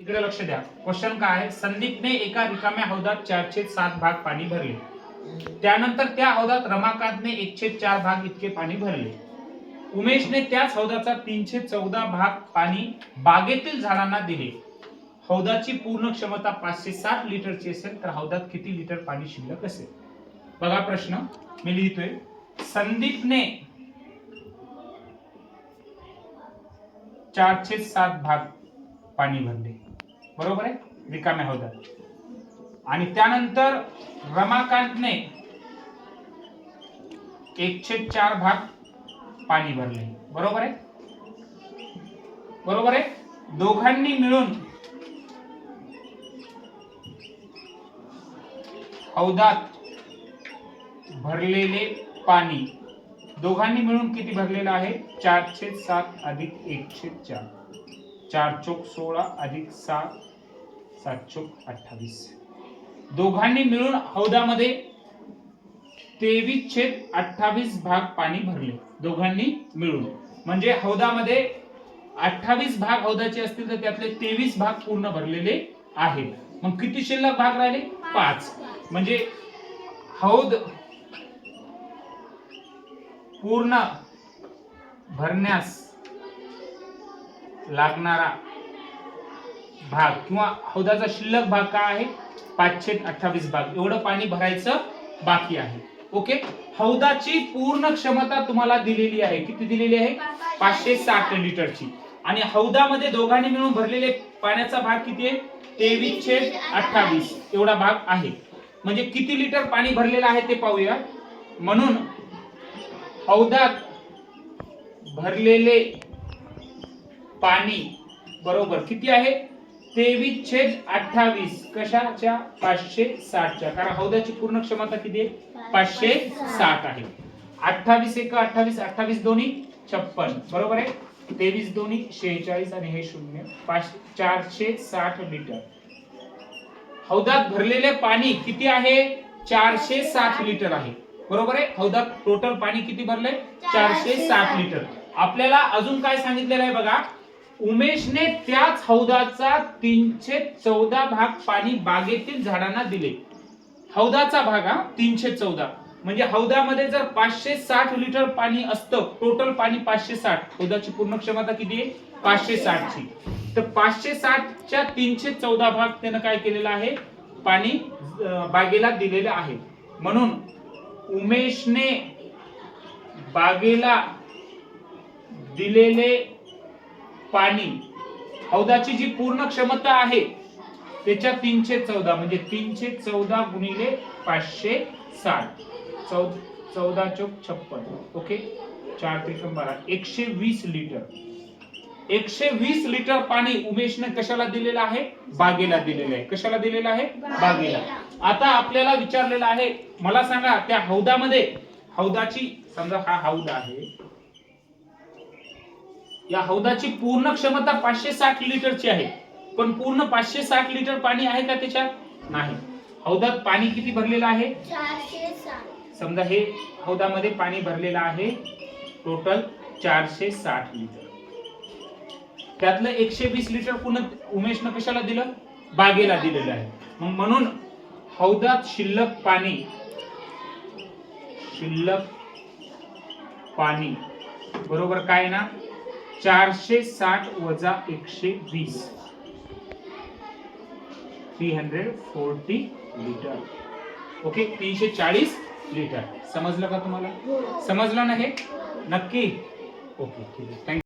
इकडे लक्ष द्या. क्वेश्चन काय आहे? संदीपने एका रिकाम्या हौदात 4/7 भाग पाणी भरले. त्यानंतर त्या हौदात रमाकांतने 1/4 भाग इतके पाणी भरले. उमेशने त्याच हौदाचा 314 भाग पाणी बागेतील झाडांना दिले. हौदाची पूर्ण क्षमता 560 लिटरची असेल तर हौदात किती लिटर पाणी शिल्लक असेल? बघा प्रश्न मी लिहितोय. संदीपने 4/7 भाग पाणी भरले, बरोबर आहे, रिकाम्या हौदात. आणि त्यानंतर रमाकांतने 1/4 भाग पाणी भरले, बरोबर आहे. बरोबर आहे. दोघांनी मिळून हौदात भरलेले पाणी दोघांनी मिळून किती भरलेलं आहे? 4/7 अधिक 1/4, 4 चोक 16 अधिक 7 7 चोक 28. दोघांनी मिळून हौदामध्ये 23/28 भाग पाणी भरले. दोघांनी मिळून म्हणजे हौदामध्ये 28 भाग हौदाचे असतील तर त्यातले 23 भाग पूर्ण भरलेले आहेत. मग किती शिल्लक भाग राहिले? 5. म्हणजे हौद पूर्ण भरण्यास लागणारा भाग किंवा हौदाचा शिल्लक भाग काय आहे? 5/28 भाग. एवढं पाणी भरायचं बाकी आहे. ओके. हौदाची पूर्ण क्षमता तुम्हाला दिलेली आहे. किती दिलेली आहे? 560 लिटरची. आणि हौदामध्ये दोघांनी मिळून भरलेले पाण्याचा भाग किती आहे? 23/28 एवढा भाग आहे. म्हणजे किती लिटर पाणी भरलेलं आहे ते पाहूया. म्हणून हौदात भरलेले पाणी बरोबर किती आहे? 23/28 कशाच्या? 560च्या. कारण हौदाची पूर्ण क्षमता किती आहे? 560 आहे. 28 1 28 28 दोन्ही 56, बरोबर आहे. 23 दोन्ही 46 आणि हे 0 460 लिटर. हौदात भरलेले पाणी किती आहे? 460 लिटर आहे, बरोबर आहे. हौदात टोटल पाणी किती भरले? 460 लिटर. आपल्याला अजून काय सांगितलेलं आहे बघा. उमेशने त्याच हौदाचा 314 भाग पाणी बागेतील झाडांना दिले. हौदाचा भाग हा 314. म्हणजे हौदामध्ये जर 560 लिटर पाणी असतं, टोटल पाणी 560, हौदाची पूर्ण क्षमता किती आहे? 560 ची. तर 560च्या 314 भाग त्यानं काय केलेलं आहे? पाणी बागेला दिलेले आहे. म्हणून उमेशने बागेला दिलेले पाणी हौदाची जी पूर्ण क्षमता आहे त्याच्या 314 म्हणजे 314 गुणिले 560 14 चोक 56. ओके. 4 त्रिकम 12 120 लिटर. 120 लिटर पाणी उमेशने कशाला दिलेलं आहे? बागेला दिलेलं आहे. कशाला दिलेलं आहे? बागेला. आता आपल्याला विचारलेलं आहे, मला सांगा त्या हौदामध्ये, हौदाची समजा हा हौद आहे, या हौदाची पूर्ण क्षमता 560 लिटरची आहे. पण पूर्ण 560 लिटर पाणी आहे का त्याच्यात? नाही. हौदात पाणी किती भरलेलं आहे? 460. समजा हे हौदामध्ये पाणी भरलेलं आहे टोटल 460 लिटर. त्यातलं 120 लिटर पुन्हा उमेशनं कशाला दिलं? बागेला दिलेलं आहे. म्हणून हौदात शिल्लक पाणी बरोबर काय ना? 460 वजा 120 340 लिटर. ओके. 340 लिटर. समजलं का तुम्हाला? समजलं ना हे? नक्की. ओके, ठीक आहे. थँक्यू.